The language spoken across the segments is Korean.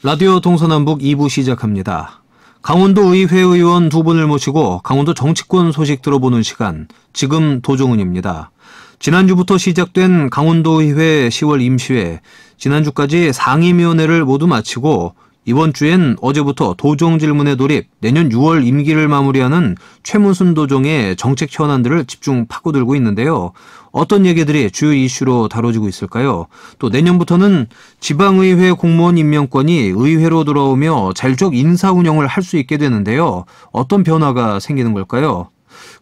라디오 동서남북 2부 시작합니다. 강원도 의회 의원 두 분을 모시고 강원도 정치권 소식 들어보는 시간, 지금 도종훈입니다. 지난주부터 시작된 강원도의회 10월 임시회, 지난주까지 상임위원회를 모두 마치고 이번 주엔 어제부터 도정 질문에 돌입, 내년 6월 임기를 마무리하는 최문순 도정의 정책 현안들을 집중 파고들고 있는데요. 어떤 얘기들이 주요 이슈로 다뤄지고 있을까요? 또 내년부터는 지방의회 공무원 임명권이 의회로 돌아오며 자율적 인사 운영을 할 수 있게 되는데요. 어떤 변화가 생기는 걸까요?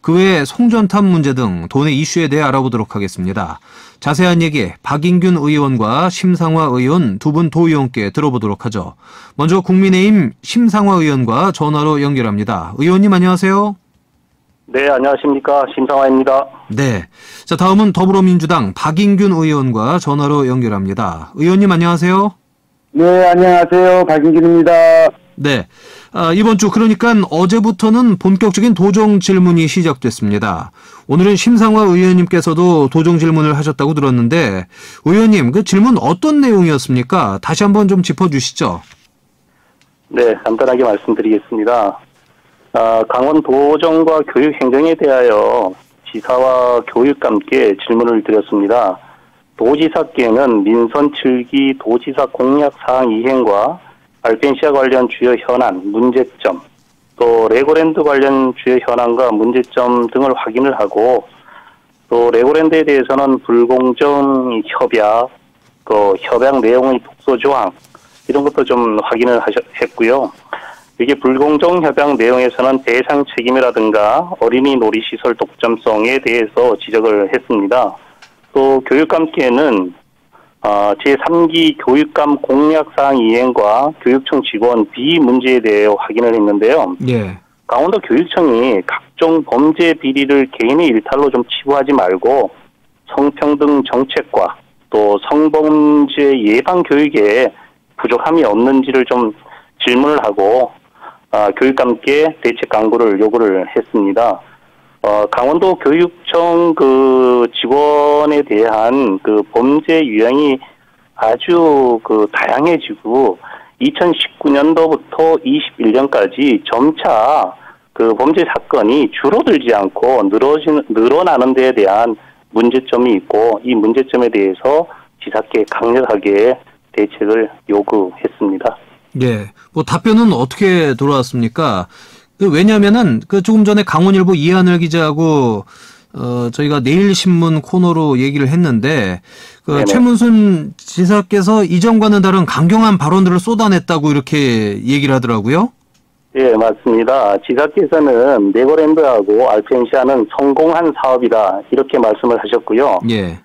그 외에 송전탑 문제 등 도내 이슈에 대해 알아보도록 하겠습니다. 자세한 얘기 박인균 의원과 심상화 의원 두 분 도의원께 들어보도록 하죠. 먼저 국민의힘 심상화 의원과 전화로 연결합니다. 의원님 안녕하세요. 네, 안녕하십니까. 심상화입니다. 네. 자, 다음은 더불어민주당 박인균 의원과 전화로 연결합니다. 의원님 안녕하세요. 네, 안녕하세요. 박인균입니다. 네. 이번 주 그러니까 어제부터는 본격적인 도정 질문이 시작됐습니다. 오늘은 심상화 의원님께서도 도정 질문을 하셨다고 들었는데 의원님 그 질문 어떤 내용이었습니까? 다시 한번 좀 짚어주시죠. 네, 간단하게 말씀드리겠습니다. 강원도정과 교육행정에 대하여 지사와 교육감께 질문을 드렸습니다. 도지사께는 민선 7기 도지사 공약사항 이행과 알펜시아 관련 주요 현안, 문제점, 또 레고랜드 관련 주요 현안과 문제점 등을 확인을 하고 또 레고랜드에 대해서는 불공정 협약, 그 협약 내용의 독소 조항 이런 것도 좀 확인을 했고요. 이게 불공정 협약 내용에서는 대상 책임이라든가 어린이 놀이시설 독점성에 대해서 지적을 했습니다. 또 교육감께는 제3기 교육감 공약사항 이행과 교육청 직원 비위 문제에 대해 확인을 했는데요. 예. 강원도 교육청이 각종 범죄 비리를 개인의 일탈로 좀 치부하지 말고 성평등 정책과 또 성범죄 예방 교육에 부족함이 없는지를 좀 질문을 하고 교육감께 대책 강구를 요구를 했습니다. 강원도 교육청 그 직원에 대한 그 범죄 유형이 아주 그 다양해지고 2019년도부터 21년까지 점차 그 범죄 사건이 줄어들지 않고 늘어나는 데에 대한 문제점이 있고 이 문제점에 대해서 지사께 강력하게 대책을 요구했습니다. 예. 뭐 답변은 어떻게 돌아왔습니까? 왜냐면은 조금 전에 강원일보 이하늘 기자하고 저희가 내일신문 코너로 얘기를 했는데 최문순 지사께서 이전과는 다른 강경한 발언들을 쏟아냈다고 이렇게 얘기를 하더라고요. 예, 맞습니다. 지사께서는 네버랜드하고 알펜시아는 성공한 사업이다 이렇게 말씀을 하셨고요. 예.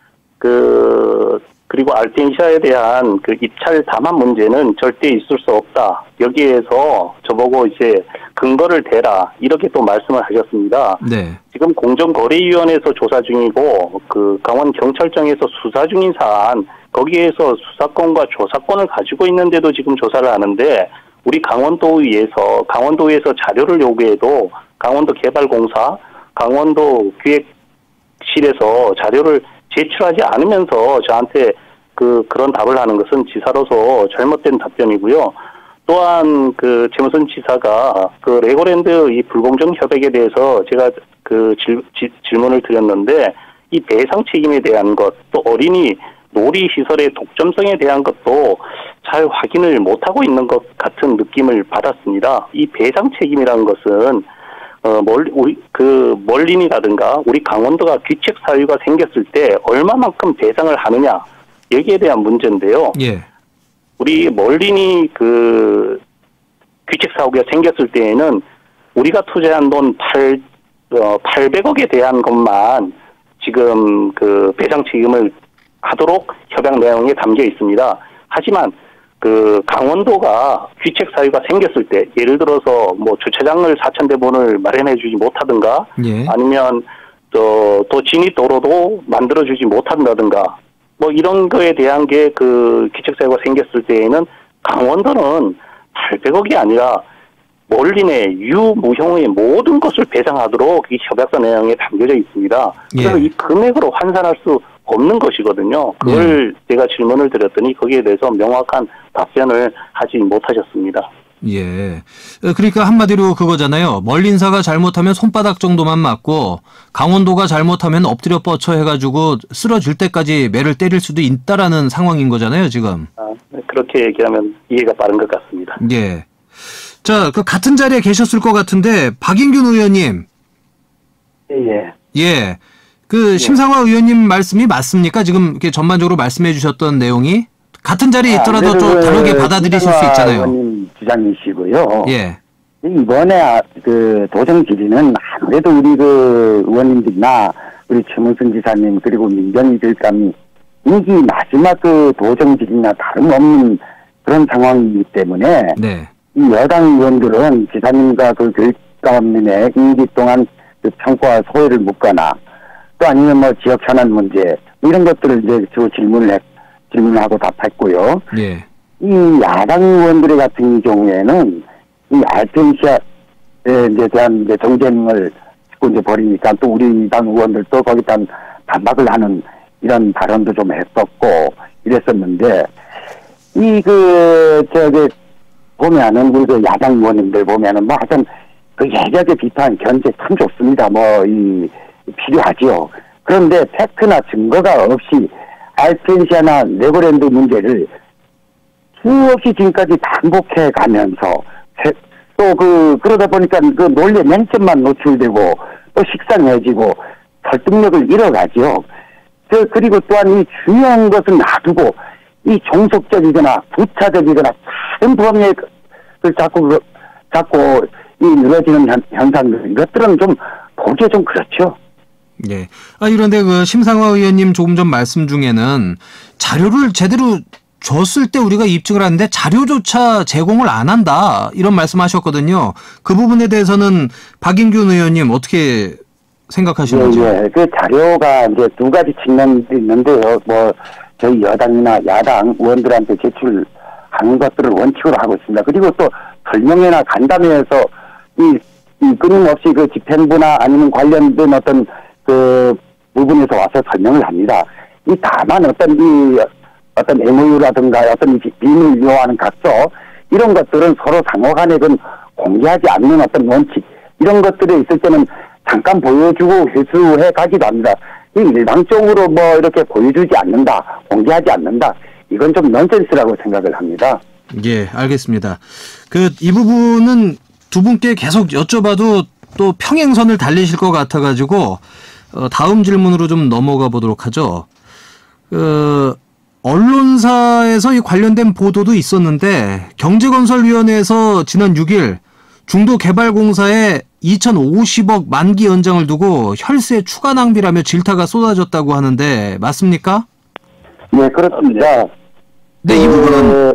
그리고 알펜시아에 대한 그 입찰 담합 문제는 절대 있을 수 없다. 여기에서 저보고 이제 근거를 대라 이렇게 또 말씀을 하셨습니다. 네. 지금 공정거래위원회에서 조사 중이고 그 강원경찰청에서 수사 중인 사안 거기에서 수사권과 조사권을 가지고 있는데도 지금 조사를 하는데 우리 강원도의회에서 자료를 요구해도 강원도개발공사, 강원도기획실에서 자료를 제출하지 않으면서 저한테 그런 답을 하는 것은 지사로서 잘못된 답변이고요. 또한 최문순 지사가 레고랜드 이 불공정 협약에 대해서 제가 질문을 드렸는데 이 배상 책임에 대한 것, 또 어린이 놀이시설의 독점성에 대한 것도 잘 확인을 못하고 있는 것 같은 느낌을 받았습니다. 이 배상 책임이라는 것은 멀린이라든가 우리 강원도가 귀책 사유가 생겼을 때 얼마만큼 배상을 하느냐 여기에 대한 문제인데요. 예. 우리 멀린이 귀책 사고가 생겼을 때에는 우리가 투자한 돈 800억에 대한 것만 지금 배상 책임을 하도록 협약 내용에 담겨 있습니다. 하지만 강원도가 귀책 사유가 생겼을 때 예를 들어서 뭐 주차장을 4,000대분을 마련해 주지 못하든가 예. 아니면 또 진입 도로도 만들어 주지 못한다든가 뭐 이런 거에 대한 게 귀책 사유가 생겼을 때에는 강원도는 800억이 아니라 멀린의 유무형의 모든 것을 배상하도록 이 협약서 내용에 담겨져 있습니다. 그래서 예. 이 금액으로 환산할 수 없는 것이거든요. 그걸 제가 질문을 드렸더니 거기에 대해서 명확한 답변을 하지 못하셨습니다. 예. 그러니까 한마디로 그거잖아요. 멀린사가 잘못하면 손바닥 정도만 맞고 강원도가 잘못하면 엎드려 뻗쳐 해가지고 쓰러질 때까지 매를 때릴 수도 있다라는 상황인 거잖아요, 지금. 그렇게 얘기하면 이해가 빠른 것 같습니다. 예. 자, 그 같은 자리에 계셨을 것 같은데 박인균 의원님. 예. 예. 그 심상화 의원님 말씀이 맞습니까? 지금 이렇게 전반적으로 말씀해 주셨던 내용이 같은 자리에 있더라도 좀 다르게 받아들이실 수 있잖아요. 의원님 주장이시고요. 예. 이번에 그 도정 질의는 아무래도 우리 그 의원님들이나 우리 최문순 지사님 그리고 민정희 교육감이 임기 마지막 그 도정 질의나 다름없는 그런 상황이기 때문에 네. 이 여당 의원들은 지사님과 그 교육감님의 임기 동안 그 평가와 소회를 묻거나 또 아니면 뭐 지역 현안 문제 이런 것들을 이제 주 질문하고 답했고요. 예. 이 야당 의원들 같은 경우에는 이 알펜시아에 이제 대한 이제 정쟁을 자꾸 이제 벌이니까 또 우리 당 의원들도 거기다 반박을 하는 이런 발언도 좀 했었고 이랬었는데 보면은 우리 그 야당 의원님들 보면은 뭐 하여튼 그 예적의 비판 견제 참 좋습니다. 필요하지요. 그런데 팩트나 증거가 없이 알펜시아나 네버랜드 문제를 수없이 지금까지 반복해 가면서 또 그러다 보니까 그 논리의 맹점만 노출되고 또 식상해지고 설득력을 잃어가죠. 그리고 또한 이 중요한 것은 놔두고 이 종속적이거나 부차적이거나 다른 범위에 자꾸 이 늘어지는 현상들 이것들은 좀 보기에 좀 그렇죠. 예. 이런데 그 심상화 의원님 조금 전 말씀 중에는 자료를 제대로 줬을 때 우리가 입증을 하는데 자료조차 제공을 안 한다 이런 말씀하셨거든요. 그 부분에 대해서는 박인균 의원님 어떻게 생각하시는지? 예. 그 자료가 이제 두 가지 측면이 있는데요. 저희 여당이나 야당 의원들한테 제출하는 것들을 원칙으로 하고 있습니다. 그리고 또 설명회나 간담회에서 이 끊임없이 그 집행부나 아니면 관련된 어떤 그 부분에서 와서 설명을 합니다. 다만 어떤 MOU라든가 어떤 비밀 요하는 각서 이런 것들은 서로 상호간에 공개하지 않는 어떤 원칙 이런 것들에 있을 때는 잠깐 보여주고 회수해 가기도 합니다. 일방적으로 이렇게 보여주지 않는다, 공개하지 않는다. 이건 좀 넌센스라고 생각을 합니다. 예, 알겠습니다. 이 부분은 두 분께 계속 여쭤봐도 또 평행선을 달리실 것 같아가지고 다음 질문으로 좀 넘어가 보도록 하죠. 언론사에서 이 관련된 보도도 있었는데 경제건설위원회에서 지난 6일 중도개발공사에 2050억 만기 연장을 두고 혈세 추가 낭비라며 질타가 쏟아졌다고 하는데 맞습니까? 네, 그렇습니다. 네, 이 부분은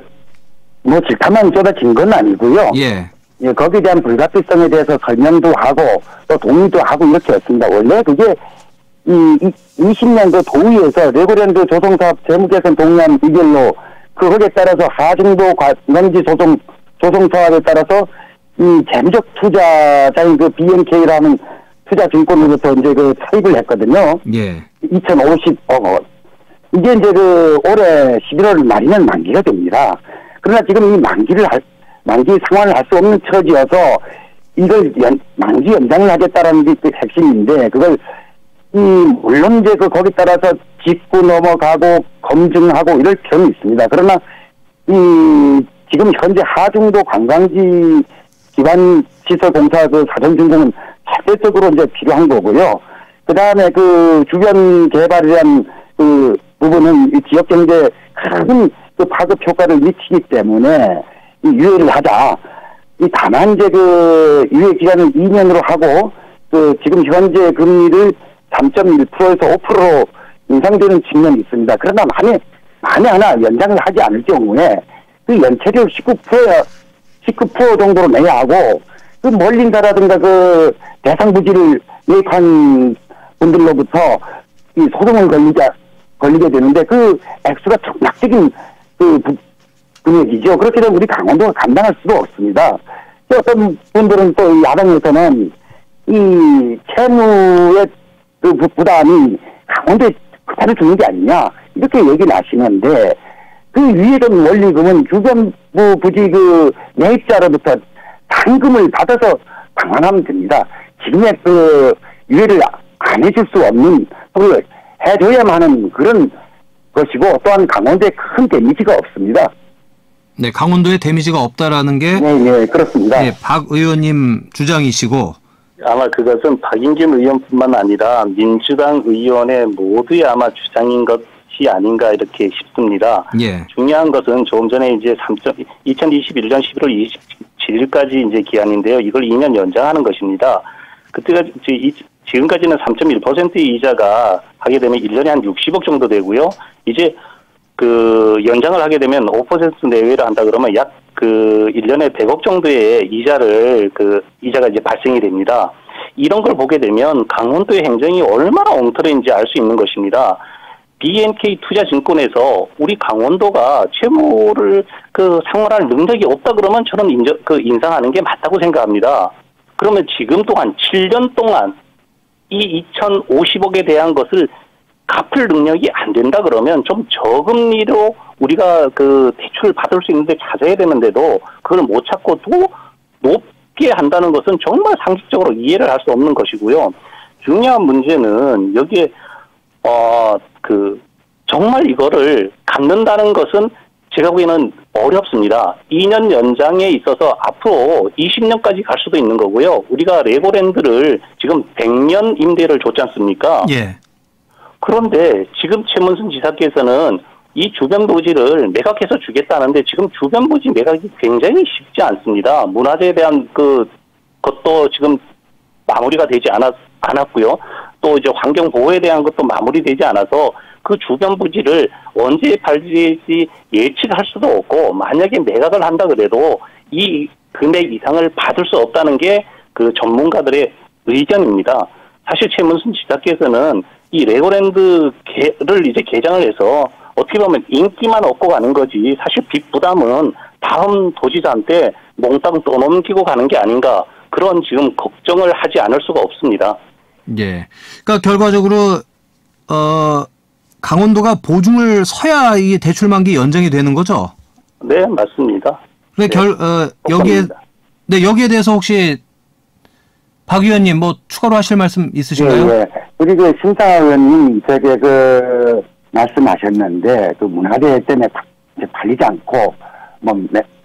질타만 쏟아진 건 아니고요. 예. 예, 거기에 대한 불가피성에 대해서 설명도 하고 또 동의도 하고 이렇게 했습니다. 원래 그게 20년 그 도의에서 레고랜드 조성사업 재무개선 동의안 의결로 거기에 따라서 하중도 관광지 조성 사업에 따라서 이 재무적 투자자인 그 BNK라는 투자증권으로부터 이제 차입을 했거든요. 예. 2050억 원. 이게 이제 올해 11월 말이면 만기가 됩니다. 그러나 지금 이 만기 상환을 할 수 없는 처지여서 이걸 만기 연장을 하겠다라는 게 핵심인데 그걸 물론 이제 거기 따라서 짚고 넘어가고 검증하고 이럴 필요는 있습니다. 그러나 지금 현재 하중도 관광지 기반 시설 공사 사전 준공은 절대적으로 이제 필요한 거고요. 그 다음에 주변 개발에 대한 부분은 이 지역 경제에 큰 파급 효과를 미치기 때문에 유예를 하자. 다만 이제 유예 기간을 2년으로 하고 지금 현재 금리를 3.1%에서 5%로 인상되는 측면이 있습니다. 그러나 만에 하나 연장을 하지 않을 경우에 연체료 19% 정도로 내야 하고 멀린다라든가 대상 부지를 예약한 분들로부터 이 소송을 걸리게 되는데 액수가 천문학적인 금액이죠. 그렇게 되면 우리 강원도가 감당할 수도 없습니다. 어떤 분들은 또 야당에서는 이 채무의 부담이 강원도에 급하게 주는 게 아니냐 이렇게 얘기를 하시는데 그 위에는 원리금은 주변부 부지 그 매입자로부터 상금을 받아서 방한하면 됩니다. 지금의 그 유예를 안 해줄 수 없는 그걸 해줘야만 하는 그런 것이고 또한 강원도에 큰 데미지가 없습니다. 네, 강원도에 데미지가 없다라는 게 네, 그렇습니다. 네, 박 의원님 주장이시고 아마 그것은 박인김 의원뿐만 아니라 민주당 의원의 모두의 아마 주장인 것이 아닌가 이렇게 싶습니다. 예. 중요한 것은 조금 전에 이제 2021년 11월 27일까지 이제 기한인데요. 이걸 2년 연장하는 것입니다. 그때가 지금까지는 3.1%의 이자가 하게 되면 1년에 한 60억 정도 되고요. 이제 그 연장을 하게 되면 5% 내외로 한다 그러면 약 그 1년에 100억 정도의 이자가 이제 발생이 됩니다. 이런 걸 보게 되면 강원도의 행정이 얼마나 엉터리인지 알 수 있는 것입니다. BNK 투자증권에서 우리 강원도가 채무를 상환할 능력이 없다 그러면 저는 인상하는 게 맞다고 생각합니다. 그러면 지금 동안 7년 동안 이 2,050억에 대한 것을 갚을 능력이 안 된다 그러면 좀 저금리로 우리가 대출을 받을 수 있는데 찾아야 되는데도 그걸 못 찾고 또 높게 한다는 것은 정말 상식적으로 이해를 할 수 없는 것이고요. 중요한 문제는 여기에 정말 이거를 갚는다는 것은 제가 보기에는 어렵습니다. 2년 연장에 있어서 앞으로 20년까지 갈 수도 있는 거고요. 우리가 레고랜드를 지금 100년 임대를 줬지 않습니까? 예. 그런데 지금 최문순 지사께서는 이 주변 부지를 매각해서 주겠다는데 지금 주변 부지 매각이 굉장히 쉽지 않습니다. 문화재에 대한 것도 지금 마무리가 되지 않았고요. 또 이제 환경 보호에 대한 것도 마무리되지 않아서 그 주변 부지를 언제 팔릴지 예측할 수도 없고 만약에 매각을 한다 그래도 이 금액 이상을 받을 수 없다는 게 그 전문가들의 의견입니다. 사실 최문순 지사께서는 이 레고랜드를 이제 개장을 해서 어떻게 보면 인기만 얻고 가는 거지 사실 빚 부담은 다음 도지사한테 몽땅 떠넘기고 가는 게 아닌가 그런 지금 걱정을 하지 않을 수가 없습니다. 예. 그러니까 결과적으로 강원도가 보증을 서야 이 대출 만기 연장이 되는 거죠? 네, 맞습니다. 네, 여기에 대해서 혹시 박 의원님 뭐 추가로 하실 말씀 있으신가요? 예. 우리 심사 의원님 저게 말씀하셨는데 문화재 때문에 이제 팔리지 않고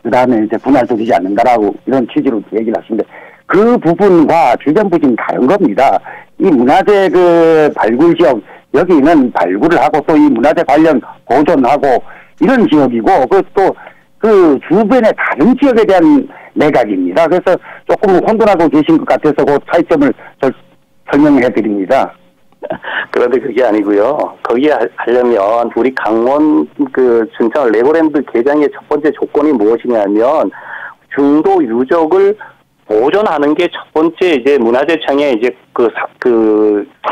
그다음에 이제 분할되지 않는다라고 이런 취지로 얘기를 하시는데 그 부분과 주변 부지는 다른 겁니다. 이 문화재 발굴 지역 여기는 발굴을 하고 또 이 문화재 관련 보존하고 이런 지역이고 그 주변의 다른 지역에 대한 매각입니다. 그래서 조금 혼돈하고 계신 것 같아서 그 차이점을 설명해 드립니다. 그런데 그게 아니고요. 거기에 하려면 우리 강원 진창 레고랜드 개장의 첫 번째 조건이 무엇이냐면 중도 유적을 보존하는 게 첫 번째 이제 문화재청의 이제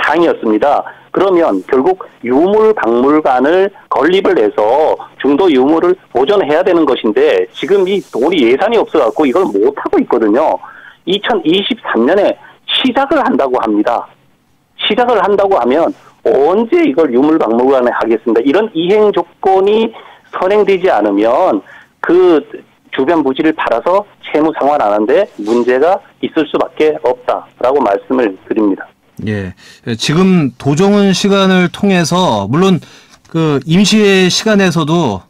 사항이었습니다. 그러면 결국 유물박물관을 건립을 해서 중도 유물을 보존해야 되는 것인데 지금 이 돈이 예산이 없어갖고 이걸 못하고 있거든요. 2023년에 시작을 한다고 합니다. 시작을 한다고 하면 언제 이걸 유물박물관에 하겠습니다. 이런 이행 조건이 선행되지 않으면 그 주변 부지를 팔아서 채무 상환하는데 문제가 있을 수밖에 없다라고 말씀을 드립니다. 예. 지금 도정은 시간을 통해서 물론 임시의 시간에서도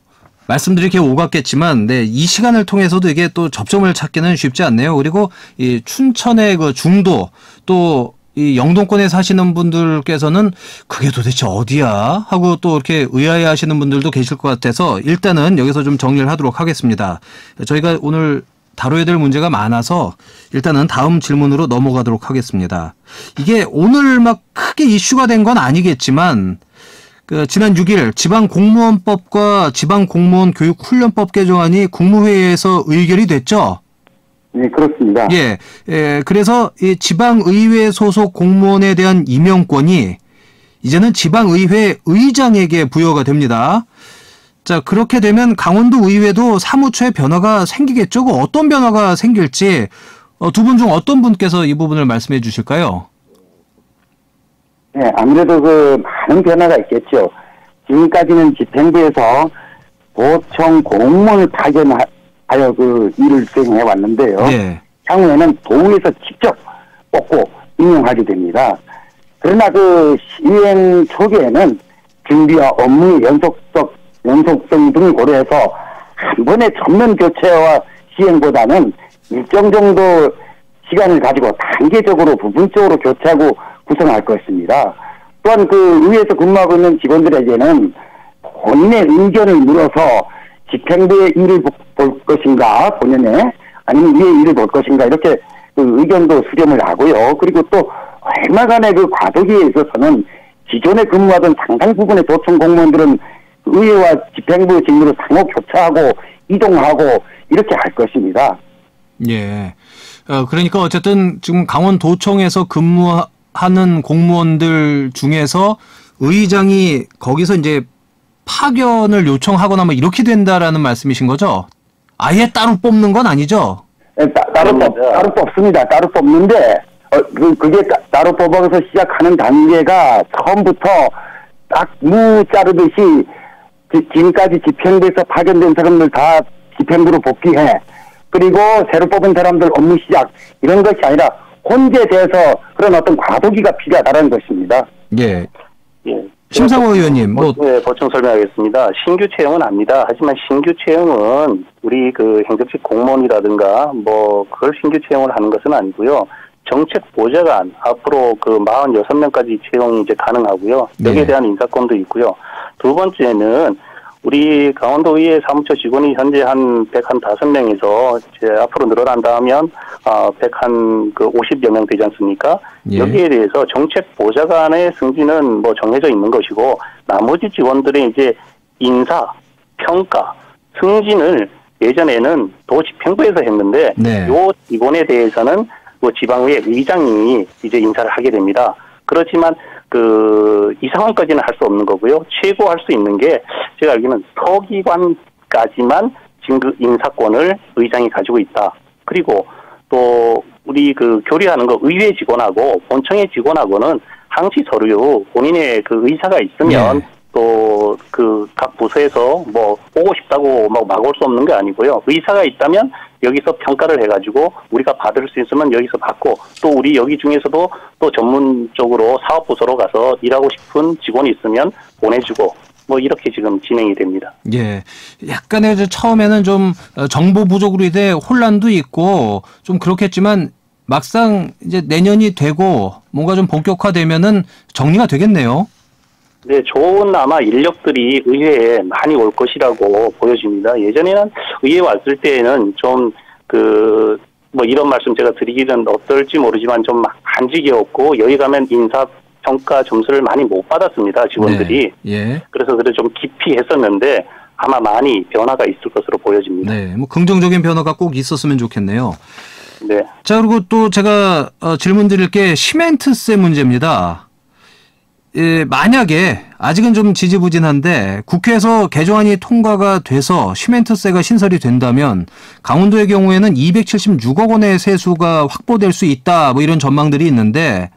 말씀드릴 게 오갔겠지만 이 시간을 통해서도 이게 또 접점을 찾기는 쉽지 않네요. 그리고 이 춘천의 중도 또 이 영동권에 사시는 분들께서는 그게 도대체 어디야? 하고 또 이렇게 의아해 하시는 분들도 계실 것 같아서 일단은 여기서 좀 정리를 하도록 하겠습니다. 저희가 오늘 다뤄야 될 문제가 많아서 일단은 다음 질문으로 넘어가도록 하겠습니다. 이게 오늘 막 크게 이슈가 된 건 아니겠지만 지난 6일 지방공무원법과 지방공무원 교육훈련법 개정안이 국무회의에서 의결이 됐죠? 네, 그렇습니다. 예, 그래서 이 지방의회 소속 공무원에 대한 임명권이 이제는 지방의회 의장에게 부여가 됩니다. 자, 그렇게 되면 강원도 의회도 사무처에 변화가 생기겠죠? 어떤 변화가 생길지 두 분 중 어떤 분께서 이 부분을 말씀해 주실까요? 네, 아무래도 그 많은 변화가 있겠죠. 지금까지는 집행부에서 도청 공무원을 파견하여 그 일을 수행해 왔는데요. 네. 향후에는 도에서 직접 뽑고 임용하게 됩니다. 그러나 그 시행 초기에는 준비와 업무의 연속성 등을 고려해서 한 번에 전면 교체와 시행보다는 일정 정도 시간을 가지고 단계적으로 부분적으로 교체하고 구성할 것입니다. 또한 그 의회에서 근무하고 있는 직원들에게는 본인의 의견을 물어서 집행부의 일을 볼 것인가 본연의 아니면 위의 일을 볼 것인가 이렇게 그 의견도 수렴을 하고요. 그리고 또 얼마간의 그 과도기에 있어서는 기존에 근무하던 상당 부분의 도청 공무원들은 의회와 집행부 직무를 상호 교체하고 이동하고 이렇게 할 것입니다. 예. 그러니까 어쨌든 지금 강원도청에서 근무하는 공무원들 중에서 의장이 거기서 이제 파견을 요청하거나 뭐 이렇게 된다라는 말씀이신 거죠? 아예 따로 뽑는 건 아니죠? 따로 뽑습니다. 따로 뽑는데 그게 따로 뽑아서 시작하는 단계가 처음부터 딱 무 자르듯이 지금까지 집행부에서 파견된 사람들 다 집행부로 복귀해. 그리고 새로 뽑은 사람들 업무 시작. 이런 것이 아니라 혼재돼서 그런 어떤 과도기가 필요하다는 것입니다. 예. 예. 심상호 의원님, 네, 보충 설명하겠습니다. 신규 채용은 아닙니다. 하지만 신규 채용은 우리 그 행정직 공무원이라든가 뭐 그걸 신규 채용을 하는 것은 아니고요. 정책 보좌관 앞으로 그 46명까지 채용이 이제 가능하고요. 여기에 대한 인사권도 있고요. 두 번째는 우리 강원도의회 사무처 직원이 현재 한 105명에서 이제 앞으로 늘어난다면 50여 명 되지 않습니까? 예. 여기에 대해서 정책 보좌관의 승진은 뭐 정해져 있는 것이고 나머지 직원들의 이제 인사, 평가, 승진을 예전에는 도집행부에서 했는데 네. 요 직원에 대해서는 뭐 지방의회 의장이 이제 인사를 하게 됩니다. 그렇지만 이 상황까지는 할 수 없는 거고요. 최고 할 수 있는 게 제가 알기로는 서기관까지만 진급 인사권을 의장이 가지고 있다. 그리고 또 우리 그 교류하는 거 의회 직원하고 본청의 직원하고는 항시 서류 본인의 그 의사가 있으면 또 그 각 부서에서 뭐 보고 싶다고 막 올 수 없는 게 아니고요. 의사가 있다면 여기서 평가를 해가지고 우리가 받을 수 있으면 여기서 받고 또 우리 여기 중에서도 또 전문적으로 사업부서로 가서 일하고 싶은 직원이 있으면 보내주고 뭐 이렇게 지금 진행이 됩니다. 예. 약간의 처음에는 좀 정보 부족으로 인해 혼란도 있고 좀 그렇겠지만 막상 이제 내년이 되고 뭔가 좀 본격화되면은 정리가 되겠네요. 네, 좋은 아마 인력들이 의회에 많이 올 것이라고 보여집니다. 예전에는 의회에 왔을 때에는 좀 뭐 이런 말씀 제가 드리기는 어떨지 모르지만 좀 한직이었고 여기 가면 인사평가 점수를 많이 못 받았습니다, 직원들이. 네. 예. 그래서 좀 깊이 했었는데 아마 많이 변화가 있을 것으로 보여집니다. 네, 뭐 긍정적인 변화가 꼭 있었으면 좋겠네요. 네. 자, 그리고 또 제가 질문 드릴 게 시멘트세 문제입니다. 예, 만약에 아직은 좀 지지부진한데 국회에서 개정안이 통과가 돼서 시멘트세가 신설이 된다면 강원도의 경우에는 276억 원의 세수가 확보될 수 있다. 뭐 이런 전망들이 있는데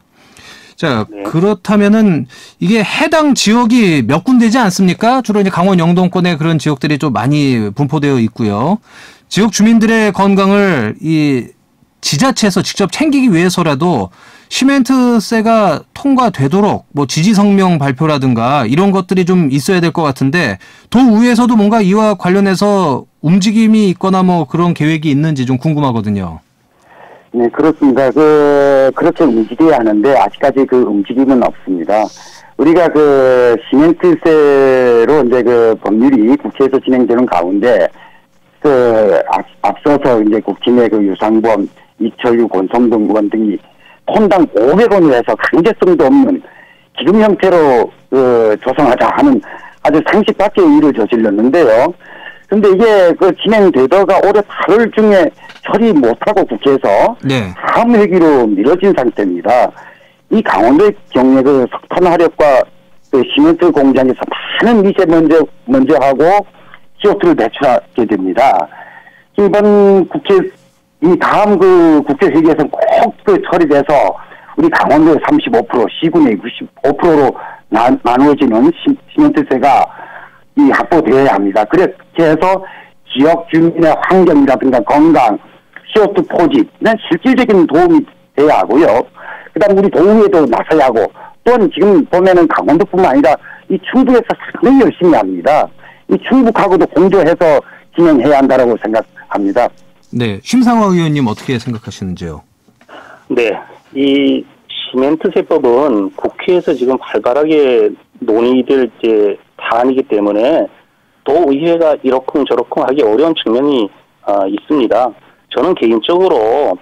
자, 네. 그렇다면은 이게 해당 지역이 몇 군데지 않습니까? 주로 이제 강원 영동권에 그런 지역들이 좀 많이 분포되어 있고요. 지역 주민들의 건강을 이 지자체에서 직접 챙기기 위해서라도 시멘트세가 통과되도록 뭐 지지 성명 발표라든가 이런 것들이 좀 있어야 될 것 같은데 도의회에서도 뭔가 이와 관련해서 움직임이 있거나 뭐 그런 계획이 있는지 좀 궁금하거든요. 네, 그렇습니다. 그렇게 움직여야 하는데 아직까지 그 움직임은 없습니다. 우리가 시멘트세로 이제 법률이 국회에서 진행되는 가운데 앞서서 이제 국힘의 유상범, 이철유, 권성동 의원 등이 톤당 500원을 해서 강제성도 없는 기금 형태로 조성하자 하는 아주 상식 밖의 일을 저질렀는데요. 근데 이게 진행되다가 올해 8월 중에 처리 못하고 국회에서 네. 다음 회기로 미뤄진 상태입니다. 이 강원도의 경우에 석탄 화력과 시멘트 공장에서 많은 미세먼지하고 CO2를 배출하게 됩니다. 이번 이 다음 국회 회기에서 꼭 처리돼서 우리 강원도의 35%, 시군의 95%로 나누어지는 시멘트세가 이 확보되어야 합니다. 그렇게 해서 지역 주민의 환경이라든가 건강, CO2 포집에 실질적인 도움이 돼야 하고요. 그다음 우리 동해도 나서야 하고, 또한 지금 보면은 강원도뿐만 아니라 이 충북에서 상당히 열심히 합니다. 이 충북하고도 공조해서 진행해야 한다라고 생각합니다. 네, 심상화 의원님 어떻게 생각하시는지요? 네, 이 시멘트세법은 국회에서 지금 활발하게 논의될 이제 사안이기 때문에 도의회가 이러쿵저러쿵 하기 어려운 측면이 있습니다. 저는 개인적으로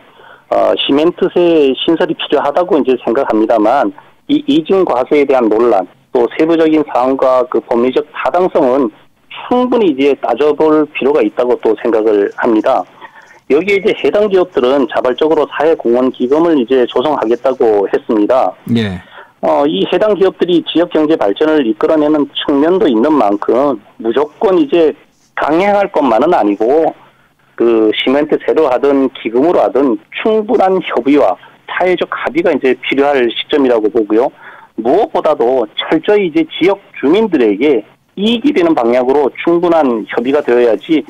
시멘트세 신설이 필요하다고 이제 생각합니다만, 이 이중 과세에 대한 논란, 또 세부적인 사항과 그 법리적 타당성은 충분히 이제 따져볼 필요가 있다고 또 생각을 합니다. 여기에 이제 해당 기업들은 자발적으로 사회공헌 기금을 이제 조성하겠다고 했습니다. 예. 이 해당 기업들이 지역 경제 발전을 이끌어내는 측면도 있는 만큼 무조건 이제 강행할 것만은 아니고 그 시멘트세로 하든 기금으로 하든 충분한 협의와 사회적 합의가 이제 필요할 시점이라고 보고요. 무엇보다도 철저히 이제 지역 주민들에게 이익이 되는 방향으로 충분한 협의가 되어야지,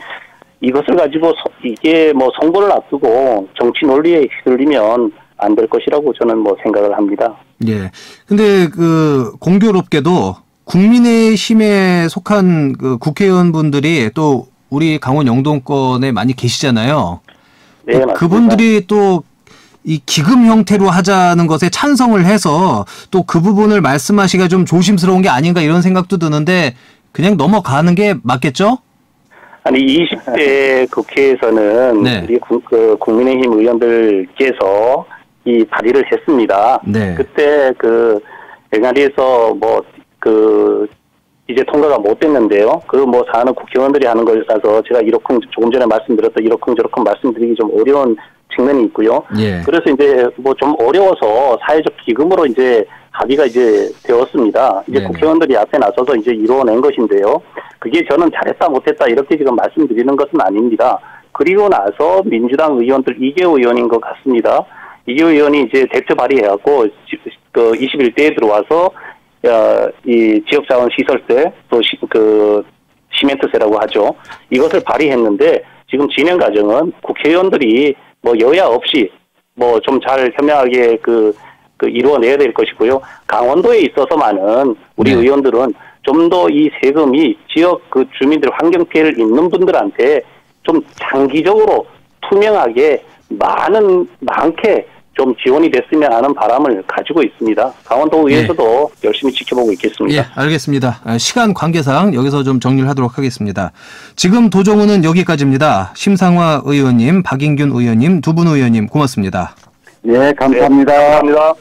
이것을 가지고 이게 뭐 선거를 앞두고 정치 논리에 휘둘리면 안 될 것이라고 저는 뭐 생각을 합니다. 예. 근데 그 공교롭게도 국민의힘에 속한 그 국회의원분들이 또 우리 강원 영동권에 많이 계시잖아요. 네, 맞습니다. 그분들이 또 이 기금 형태로 하자는 것에 찬성을 해서 또 그 부분을 말씀하시기가 좀 조심스러운 게 아닌가 이런 생각도 드는데, 그냥 넘어가는 게 맞겠죠? 아니 20대 국회에서는 네. 우리 국민의힘 의원들께서 이 발의를 했습니다. 네. 그때 그 영아리에서 뭐 이제 통과가 못 됐는데요. 그 뭐 사안은 국회의원들이 하는 것이라서 제가 조금 전에 말씀드렸던 이러쿵저러쿵 말씀드리기 좀 어려운 측면이 있고요. 예. 그래서 이제 뭐 좀 어려워서 사회적 기금으로 이제 합의가 이제 되었습니다. 이제 네네. 국회의원들이 앞에 나서서 이제 이루어낸 것인데요. 그게 저는 잘했다 못했다 이렇게 지금 말씀드리는 것은 아닙니다. 그리고 나서 민주당 의원들 이계호 의원인 것 같습니다. 이계호 의원이 이제 대표 발의해갖고 그 21대에 들어와서 이 지역자원 시설세 또 시멘트세라고 하죠. 이것을 발의했는데 지금 진행 과정은 국회의원들이 뭐 여야 없이 뭐 좀 잘 현명하게 이루어내야 될 것이고요. 강원도에 있어서만은 우리 네. 의원들은 좀 더 이 세금이 지역 그 주민들 환경 피해를 입는 분들한테 좀 장기적으로 투명하게 많게 좀 지원이 됐으면 하는 바람을 가지고 있습니다. 강원도의회에서도 열심히 지켜보고 있겠습니다. 예, 알겠습니다. 시간 관계상 여기서 좀 정리를 하도록 하겠습니다. 지금 도정훈은 여기까지입니다. 심상화 의원님, 박인균 의원님, 두 분 의원님 고맙습니다. 예, 감사합니다. 네, 감사합니다.